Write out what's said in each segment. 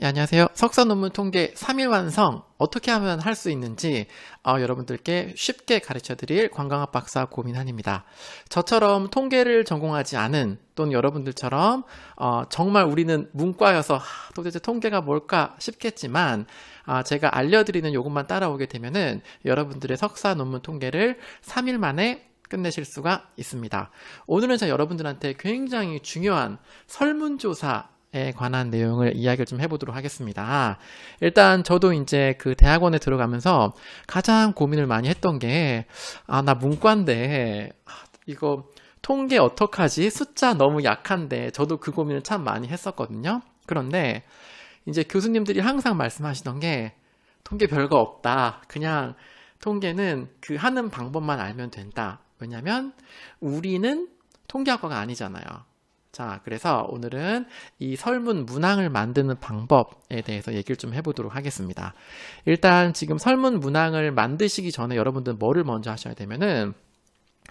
예, 안녕하세요. 석사 논문 통계 3일 완성 어떻게 하면 할 수 있는지 여러분들께 쉽게 가르쳐드릴 관광학 박사 고민한입니다. 저처럼 통계를 전공하지 않은 또는 여러분들처럼 정말 우리는 문과여서 도대체 통계가 뭘까 싶겠지만 제가 알려드리는 요것만 따라오게 되면은 여러분들의 석사 논문 통계를 3일 만에 끝내실 수가 있습니다. 오늘은 제가 여러분들한테 굉장히 중요한 설문조사에 관한 내용을 이야기를 좀 해보도록 하겠습니다. 일단 저도 이제 그 대학원에 들어가면서 가장 고민을 많이 했던 게, 나 문과인데, 이거 통계 어떡하지? 숫자 너무 약한데, 저도 그 고민을 참 많이 했었거든요. 그런데 이제 교수님들이 항상 말씀하시던 게, 통계 별거 없다. 그냥 통계는 그 하는 방법만 알면 된다. 왜냐면 우리는 통계학과가 아니잖아요. 자, 그래서 오늘은 이 설문 문항을 만드는 방법에 대해서 얘기를 좀 해보도록 하겠습니다. 일단 지금 설문 문항을 만드시기 전에 여러분들 뭐를 먼저 하셔야 되면은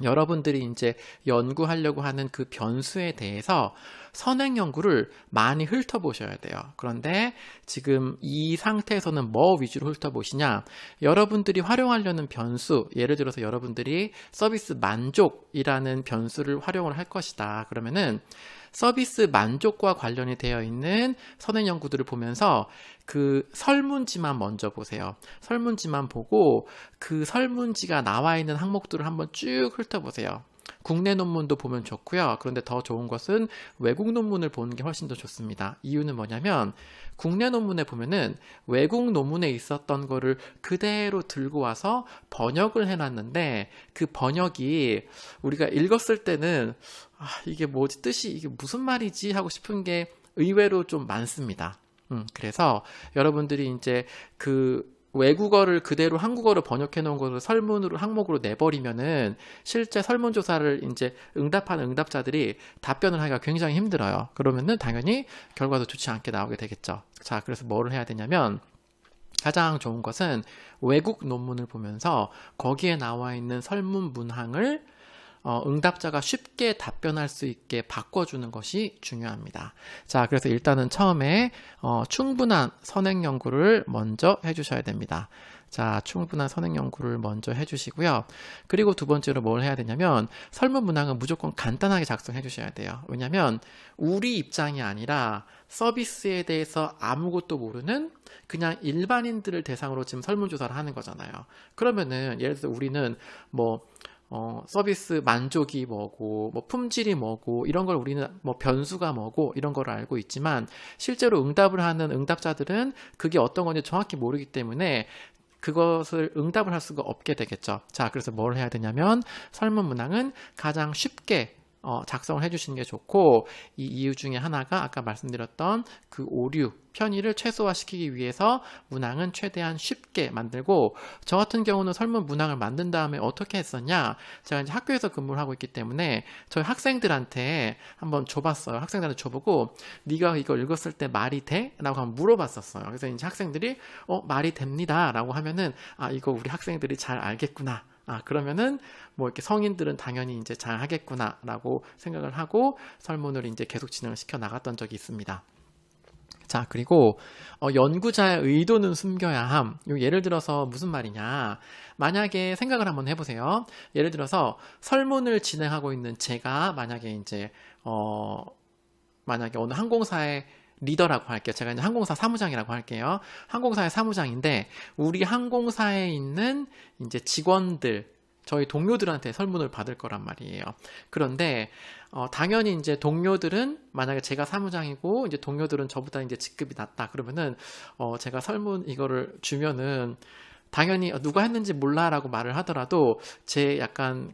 여러분들이 이제 연구하려고 하는 그 변수에 대해서 선행 연구를 많이 훑어보셔야 돼요. 그런데 지금 이 상태에서는 뭐 위주로 훑어보시냐? 여러분들이 활용하려는 변수, 예를 들어서 여러분들이 서비스 만족이라는 변수를 활용을 할 것이다. 그러면은 서비스 만족과 관련이 되어 있는 선행 연구들을 보면서 그 설문지만 먼저 보세요. 설문지만 보고 그 설문지가 나와 있는 항목들을 한번 쭉 훑어보세요. 국내 논문도 보면 좋고요. 그런데 더 좋은 것은 외국 논문을 보는 게 훨씬 더 좋습니다. 이유는 뭐냐면 국내 논문에 보면은 외국 논문에 있었던 거를 그대로 들고 와서 번역을 해놨는데 그 번역이 우리가 읽었을 때는 이게 뭐지? 뜻이 이게 무슨 말이지? 하고 싶은 게 의외로 좀 많습니다. 그래서 여러분들이 이제 그 외국어를 그대로 한국어로 번역해 놓은 것을 설문으로 항목으로 내버리면은 실제 설문조사를 이제 응답하는 응답자들이 답변을 하기가 굉장히 힘들어요. 그러면은 당연히 결과도 좋지 않게 나오게 되겠죠. 자, 그래서 뭐를 해야 되냐면 가장 좋은 것은 외국 논문을 보면서 거기에 나와 있는 설문 문항을 응답자가 쉽게 답변할 수 있게 바꿔주는 것이 중요합니다. 자, 그래서 일단은 처음에 충분한 선행 연구를 먼저 해주셔야 됩니다. 자, 충분한 선행 연구를 먼저 해주시고요. 그리고 두 번째로 뭘 해야 되냐면 설문 문항은 무조건 간단하게 작성해 주셔야 돼요. 왜냐하면 우리 입장이 아니라 서비스에 대해서 아무것도 모르는 그냥 일반인들을 대상으로 지금 설문조사를 하는 거잖아요. 그러면은 예를 들어서 우리는 서비스 만족이 뭐고, 품질이 뭐고, 이런 걸 우리는 변수가 뭐고, 이런 걸 알고 있지만, 실제로 응답을 하는 응답자들은 그게 어떤 건지 정확히 모르기 때문에 그것을 응답을 할 수가 없게 되겠죠. 자, 그래서 뭘 해야 되냐면, 설문 문항은 가장 쉽게 작성을 해주시는 게 좋고, 이 이유 중에 하나가 아까 말씀드렸던 그 오류, 편의를 최소화시키기 위해서 문항은 최대한 쉽게 만들고, 저 같은 경우는 설문 문항을 만든 다음에 어떻게 했었냐? 제가 이제 학교에서 근무를 하고 있기 때문에 저희 학생들한테 한번 줘봤어요. 학생들한테 줘보고, 네가 이거 읽었을 때 말이 돼? 라고 한번 물어봤었어요. 그래서 이제 학생들이 말이 됩니다. 라고 하면은 이거 우리 학생들이 잘 알겠구나. 그러면은 이렇게 성인들은 당연히 이제 잘 하겠구나라고 생각을 하고 설문을 이제 계속 진행을 시켜 나갔던 적이 있습니다. 자, 그리고 연구자의 의도는 숨겨야 함. 예를 들어서 무슨 말이냐? 만약에 생각을 한번 해보세요. 예를 들어서 설문을 진행하고 있는 제가 만약에 이제 만약에 어느 항공사의 리더라고 할게요. 제가 이제 항공사 사무장이라고 할게요. 항공사의 사무장인데 우리 항공사에 있는 이제 직원들, 저희 동료들한테 설문을 받을 거란 말이에요. 그런데 당연히 이제 동료들은 만약에 제가 사무장이고 이제 동료들은 저보다 이제 직급이 낮다. 그러면은 제가 설문 이거를 주면은 당연히 누가 했는지 몰라라고 말을 하더라도 제 약간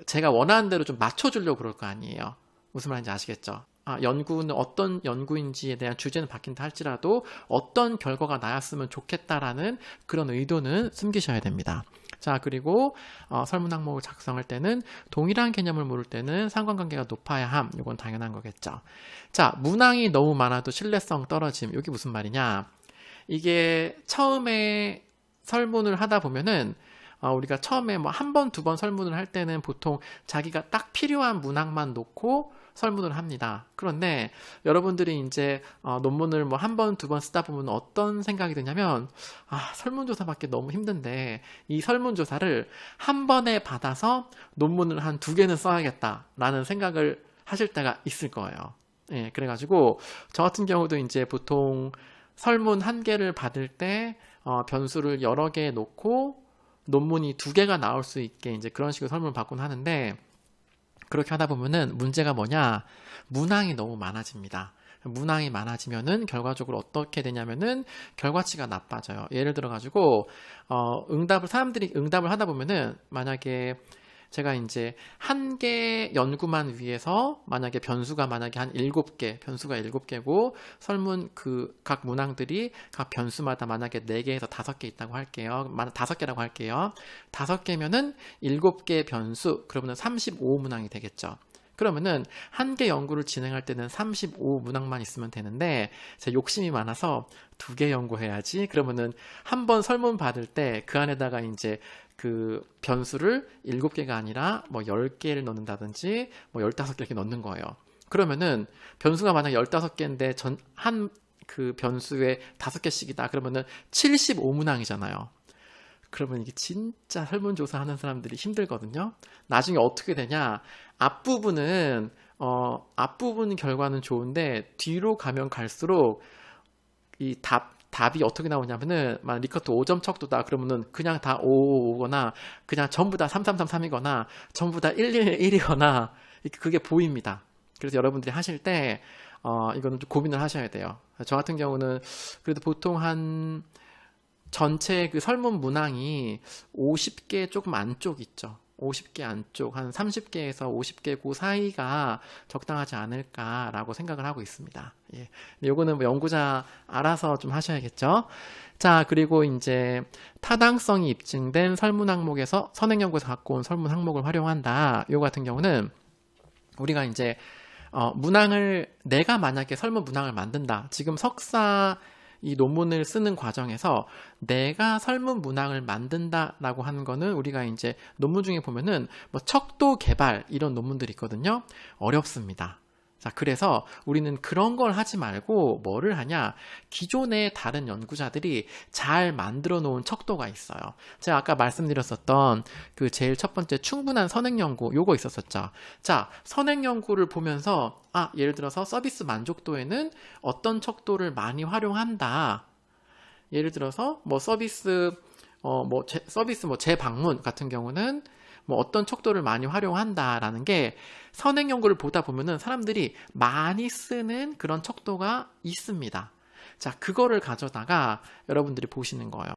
제가 원하는 대로 좀 맞춰주려고 그럴 거 아니에요. 무슨 말인지 아시겠죠? 연구는 어떤 연구인지에 대한 주제는 바뀐다 할지라도 어떤 결과가 나왔으면 좋겠다라는 그런 의도는 숨기셔야 됩니다. 자, 그리고 설문 항목을 작성할 때는 동일한 개념을 모를 때는 상관관계가 높아야 함. 이건 당연한 거겠죠. 자, 문항이 너무 많아도 신뢰성 떨어짐. 이게 무슨 말이냐? 이게 처음에 설문을 하다 보면은 우리가 처음에 한 번, 두 번 설문을 할 때는 보통 자기가 딱 필요한 문항만 놓고 설문을 합니다. 그런데 여러분들이 이제 논문을 뭐 한 번, 두 번 쓰다 보면 어떤 생각이 드냐면, 설문조사 받기 너무 힘든데 이 설문조사를 한 번에 받아서 논문을 한 두 개는 써야겠다라는 생각을 하실 때가 있을 거예요. 예, 그래가지고 저 같은 경우도 이제 보통 설문 한 개를 받을 때 변수를 여러 개 놓고 논문이 두 개가 나올 수 있게 이제 그런 식으로 설문을 받곤 하는데, 그렇게 하다 보면은 문제가 뭐냐? 문항이 너무 많아집니다. 문항이 많아지면은 결과적으로 어떻게 되냐면은 결과치가 나빠져요. 예를 들어 가지고 사람들이 응답을 하다 보면은, 만약에 제가 이제 한 개 연구만 위해서 만약에 변수가 만약에 한 7개, 변수가 7개고 설문 각 문항들이 각 변수마다 만약에 4개에서 5개 있다고 할게요. 5개라고 할게요. 5개면은 7개 변수, 그러면 35문항이 되겠죠. 그러면은 한 개 연구를 진행할 때는 35문항만 있으면 되는데, 제가 욕심이 많아서 2개 연구해야지. 그러면은 한 번 설문 받을 때 그 안에다가 이제 그 변수를 7개가 아니라 뭐 10개를 넣는다든지 뭐 15개 이렇게 넣는 거예요. 그러면은 변수가 만약 15개인데 그 변수에 5개씩이다. 그러면은 75문항이잖아요. 그러면 이게 진짜 설문조사 하는 사람들이 힘들거든요. 나중에 어떻게 되냐? 앞부분 결과는 좋은데 뒤로 가면 갈수록 이 답이 어떻게 나오냐면은, 만 리커트 5점 척도다 그러면은 그냥 다 5거나 그냥 전부 다 3333이거나 전부 다 111이거나 그게 보입니다. 그래서 여러분들이 하실 때 이거는 좀 고민을 하셔야 돼요. 저 같은 경우는 그래도 보통 한 전체 그 설문 문항이 50개 조금 안쪽 있죠. 50개 안쪽, 한 30개에서 50개 그 사이가 적당하지 않을까라고 생각을 하고 있습니다. 예. 요거는 뭐 연구자 알아서 좀 하셔야겠죠. 자, 그리고 이제 타당성이 입증된 설문 항목에서 선행연구에서 갖고 온 설문 항목을 활용한다. 요 같은 경우는 우리가 이제 내가 만약에 설문 문항을 만든다. 지금 석사 이 논문을 쓰는 과정에서 내가 설문 문항을 만든다라고 하는 거는, 우리가 이제 논문 중에 보면은 뭐 척도 개발 이런 논문들이 있거든요. 어렵습니다. 자, 그래서 우리는 그런 걸 하지 말고 뭐를 하냐? 기존의 다른 연구자들이 잘 만들어 놓은 척도가 있어요. 제가 아까 말씀드렸었던 그 제일 첫 번째 충분한 선행 연구, 요거 있었었죠. 자, 선행 연구를 보면서 예를 들어서 서비스 만족도에는 어떤 척도를 많이 활용한다. 예를 들어서 뭐 서비스 재방문 같은 경우는 뭐 어떤 척도를 많이 활용한다라는 게 선행 연구를 보다 보면은 사람들이 많이 쓰는 그런 척도가 있습니다. 자, 그거를 가져다가 여러분들이 보시는 거예요.